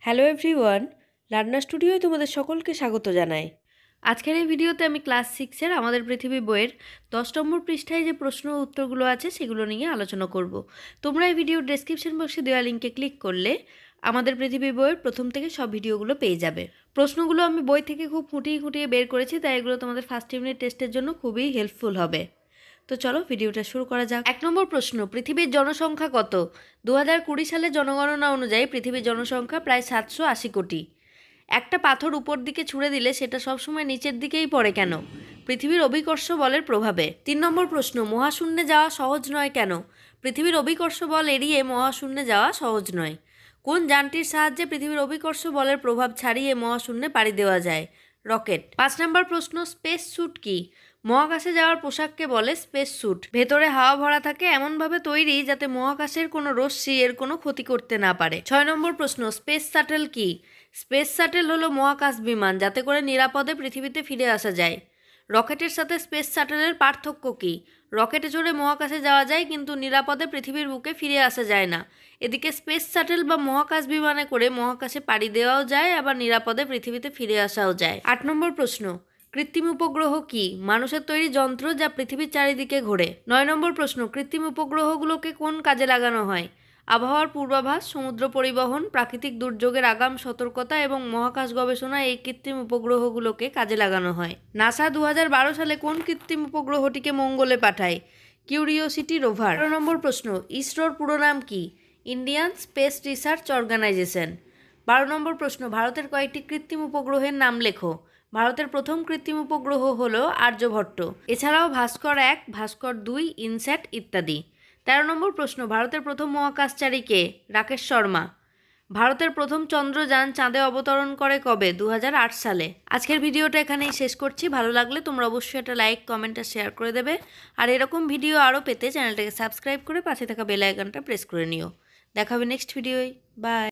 Hello everyone, learner স্টুডিওয় তোমাদের সকলকে স্বাগত জানাই। আজকের এই ভিডিওতে আমি ক্লাস 6-এর আমাদের পৃথিবী বইয়ের 10 নম্বর পৃষ্ঠায় যে প্রশ্ন ও উত্তরগুলো আছে সেগুলো নিয়ে আলোচনা করব। তোমরা এই ভিডিওর ডেসক্রিপশন বক্সে দেওয়া লিঙ্কে ক্লিক করলে আমাদের পৃথিবী বইয়ের প্রথম থেকে সব ভিডিওগুলো পেয়ে যাবে। প্রশ্নগুলো আমি বই থেকে খুব খুঁটিয়ে খুঁটিয়ে বের করেছি, তাই এগুলো তোমাদের ফার্স্ট ইউনিট টেস্টের জন্য খুবই হেল্পফুল হবে। তো চলো ভিডিওটা শুরু করা যাক। 1 নম্বর প্রশ্ন, পৃথিবীর জনসংখ্যা কত? 2020 সালের জনগণনা অনুযায়ী পৃথিবীর জনসংখ্যা প্রায় 780 কোটি। একটা পাথর উপর দিকে ছুঁড়ে দিলে সেটা সবসময় নিচের দিকেই পড়ে কেন? পৃথিবীর অভিকর্ষ বলের প্রভাবে। 3 নম্বর প্রশ্ন, মহাশূন্যে যাওয়া সহজ নয় কেন? পৃথিবীর অভিকর্ষ বল এড়িয়ে মহাশূন্যে যাওয়া সহজ নয়। কোন যানটির সাহায্যে পৃথিবীর অভিকর্ষ বলের প্রভাব ছাড়িয়ে মহাশূন্যে পাড়ি দেওয়া যায়? রকেট। 5 নম্বর প্রশ্ন, স্পেস স্যুট কি? মহাকাশে যাওয়ার পোশাককে বলে স্পেস স্যুট। ভেতরে হাওয়া ভরা থাকে, এমনভাবে তৈরি যাতে মহাকাশের কোনো রশ্মি এর কোনো ক্ষতি করতে না পারে। 6 নম্বর প্রশ্ন, স্পেস শাটল কি? স্পেস শাটল হলো মহাকাশ বিমান যাতে করে নিরাপদে পৃথিবীতে ফিরে আসা যায়। রকেটের সাথে স্পেস শাটলের পার্থক্য কী? রকেটে চড়ে মহাকাশে যাওয়া যায়, কিন্তু নিরাপদে পৃথিবীর বুকে ফিরে আসা যায় না। এদিকে স্পেস শাটল বা মহাকাশ বিমানে করে মহাকাশে পাড়ি দেওয়াও যায়, আবার নিরাপদে পৃথিবীতে ফিরে আসাও যায়। 8 নম্বর প্রশ্ন, কৃত্রিম উপগ্রহ কি? মানুষের তৈরি যন্ত্র যা পৃথিবীর চারিদিকে ঘোরে। 9 নম্বর প্রশ্ন, কৃত্রিম উপগ্রহগুলোকে কোন কাজে লাগানো হয়? আবহাওয়ার পূর্বাভাস, সমুদ্র পরিবহন, প্রাকৃতিক দুর্যোগের আগাম সতর্কতা এবং মহাকাশ গবেষণায় এই কৃত্রিম উপগ্রহগুলোকে কাজে লাগানো হয়। নাসা 2012 সালে কোন কৃত্রিম উপগ্রহটিকে মঙ্গলে পাঠায়? Curiosity rover. 13 নম্বর প্রশ্ন, ইসরোর পুরো নাম কি? Indian space research organisation. 12 নম্বর প্রশ্ন, ভারতের কয়েকটি কৃত্রিম উপগ্রহের নাম লেখো। ভারতের প্রথম কৃত্রিম উপগ্রহ হলো আর্যভট্ট। এছাড়াও ভাস্কর 1, ভাস্কর 2, ইনস্যাট ইত্যাদি। 13 নম্বর প্রশ্ন, ভারতের প্রথম মহাকাশচারী কে? রাকেশ শর্মা। ভারতের প্রথম চন্দ্রযান চাঁদে অবতরণ করে কবে? 2008 সালে। আজকের ভিডিওটা এখানেই শেষ করছি। ভালো লাগলে তোমরা অবশ্যই একটা লাইক, কমেন্ট আর শেয়ার করে দেবে। আর এরকম ভিডিও আরও পেতে চ্যানেলটাকে সাবস্ক্রাইব করে পাশে থাকা বেল আইকনটা প্রেস করে নিও। দেখা হবে নেক্সট ভিডিওয়। বাই।